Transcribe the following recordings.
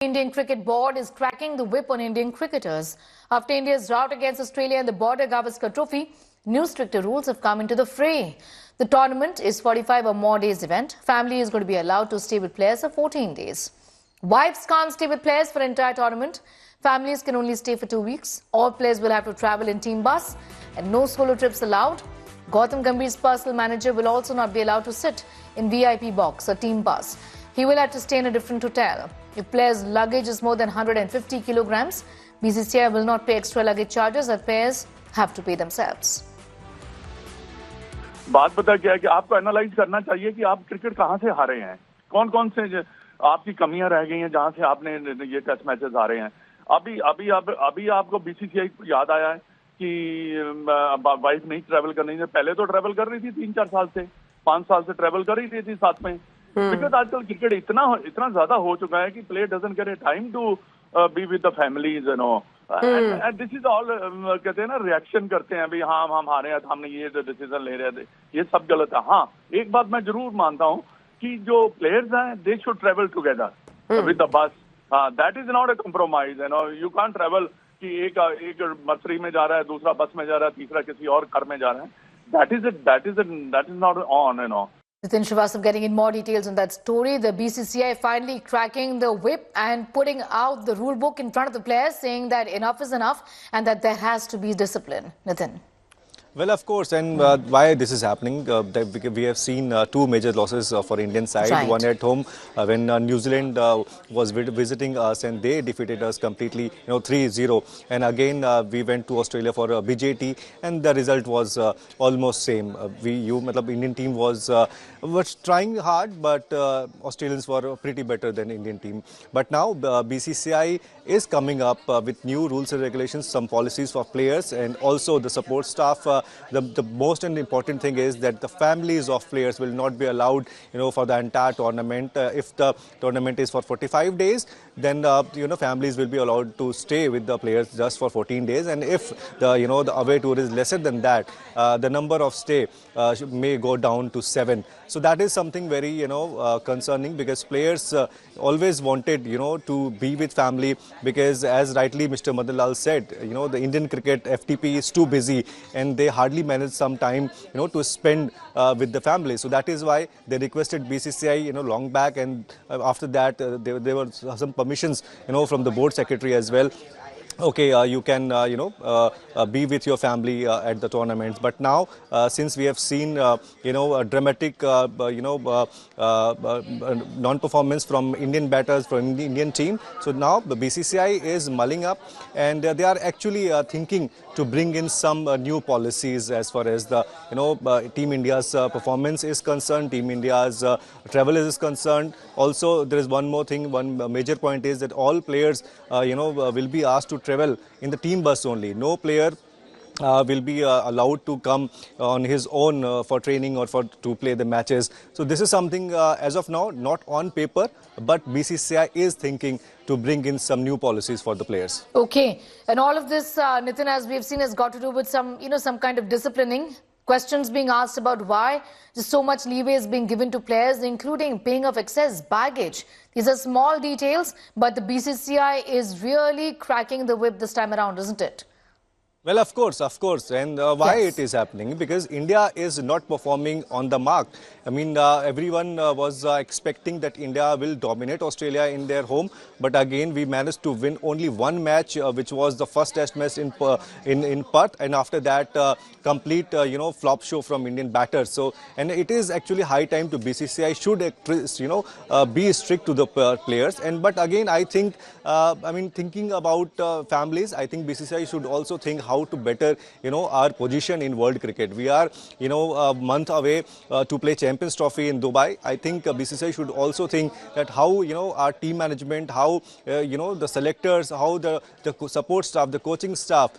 Indian Cricket Board is cracking the whip on Indian cricketers. After India's rout against Australia in the border-gavaskar trophy, new stricter rules have come into the fray. The tournament is 45 or more days event. Family is going to be allowed to stay with players for 14 days. Wives can't stay with players for entire tournament. Families can only stay for 2 weeks. All players will have to travel in team bus and no solo trips allowed. Gautam Gambhir's personal manager will also not be allowed to sit in VIP box or team bus. He will have to stay in a different hotel. If players' luggage is more than 150 kilograms, BCCI will not pay extra luggage charges that players have to pay themselves. बात पता क्या है कि आपको analyse करना चाहिए कि आप क्रिकेट कहां से हारे हैं, कौन कौन से आपकी कमियां रह गई हैं जहां से आपने ये टेस्ट मैचेस हारे हैं. अभी आपको बीसीसीआई याद आया है कि वाइफ नहीं ट्रैवल करनी है. पहले तो ट्रैवल कर रही थी 3-4 साल से, 5 साल से ट्रैवल कर रही थी साथ में. बिकॉज आजकल क्रिकेट इतना ज्यादा हो चुका है कि player doesn't get a time to be with the families, you know. And this is all, कहते हैं ना, रिएक्शन करते हैं अभी. हाँ, हम हारे हैं, हमने ये डिसीजन ले रहे थे, ये सब गलत है. हाँ, एक बात मैं जरूर मानता हूँ कि जो प्लेयर्स हैं they should travel together with the bus. That is not a compromise, you know. You can't travel कि एक मर्सरी में जा रहा है, दूसरा बस में जा रहा है, तीसरा किसी और कार में जा रहा है. That is not on, you know. Nitin Srivastava getting in more details on that story. The BCCI finally cracking the whip and putting out the rule book in front of the players, saying that enough is enough and that there has to be discipline. Nitin. Well, of course, and why this is happening, we have seen 2 major losses for Indian side. Right. One at home when New Zealand was visiting us and they defeated us completely, 3-0. And again we went to Australia for BJT and the result was almost same. Indian team was trying hard, but Australians were pretty better than Indian team. But now BCCI is coming up with new rules and regulations, some policies for players and also the support staff. The most and important thing is that the families of players will not be allowed, for the entire tournament. If the tournament is for 45 days, then families will be allowed to stay with the players just for 14 days. And if the away tour is lesser than that, the number of stay may go down to 7. So that is something very concerning, because players always wanted to be with family, because as rightly Mr. Madan Lal said, the Indian cricket FTP is too busy and they hardly manage some time to spend with the family. So that is why they requested BCCI long back, and after that there were some permissions from the board secretary as well. Okay, you can be with your family at the tournaments. But now since we have seen a dramatic non-performance from Indian batters, from the Indian team, so now the BCCI is mulling up and they are actually thinking to bring in some new policies as far as the Team India's performance is concerned, Team India's travel is concerned. Also there is one more thing, one major point is that all players will be asked to travel in the team bus only. No player will be allowed to come on his own for training or to play the matches. So this is something as of now not on paper, but BCCI is thinking to bring in some new policies for the players. Okay, and all of this, Nitin, as we have seen, has got to do with some kind of disciplining. Questions being asked about why just so much leeway is being given to players, including paying of excess baggage. These are small details, but the BCCI is really cracking the whip this time around, isn't it? Well, of course. And why it is happening? Because India is not performing on the mark. I mean, everyone was expecting that India will dominate Australia in their home. But again, we managed to win only one match, which was the first test match in Perth. And after that, complete, flop show from Indian batters. So, and it is actually high time to BCCI should, be strict to the players. But again, I think, thinking about families, I think BCCI should also think how to better, our position in world cricket. We are, a month away to play Champions Trophy in Dubai. I think BCCI should also think that how, our team management, how, the selectors, how the support staff, the coaching staff,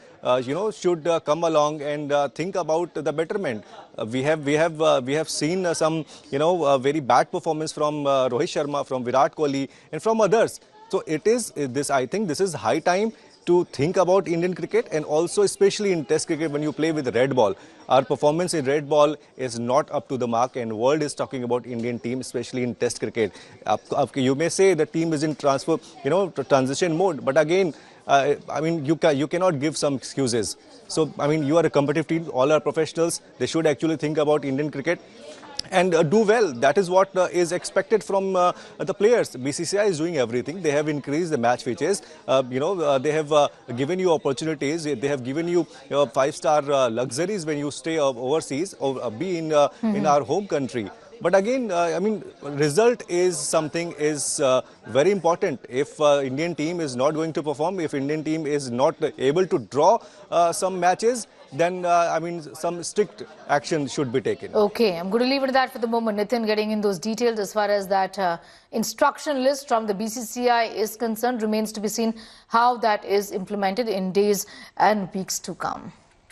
should come along and think about the betterment. We have seen some, very bad performance from Rohit Sharma, from Virat Kohli, and from others. So it is this. I think this is high time to think about Indian cricket, and also especially in Test cricket when you play with red ball. Our performance in red ball is not up to the mark, and world is talking about Indian team, especially in Test cricket. You may say the team is in transition mode, but again, I mean, you cannot give some excuses. So, I mean, you are a competitive team, all are professionals. They should actually think about Indian cricket and do well. That is what is expected from the players. BCCI is doing everything. They have increased the match features. They have given you opportunities. They have given you 5-star luxuries when you stay overseas or be in our home country. But again, I mean, result is something very important. If Indian team is not going to perform, if Indian team is not able to draw some matches, then I mean, some strict action should be taken. Okay, I'm going to leave it at that for the moment. Nitin getting in those details as far as that instruction list from the BCCI is concerned. Remains to be seen how that is implemented in days and weeks to come.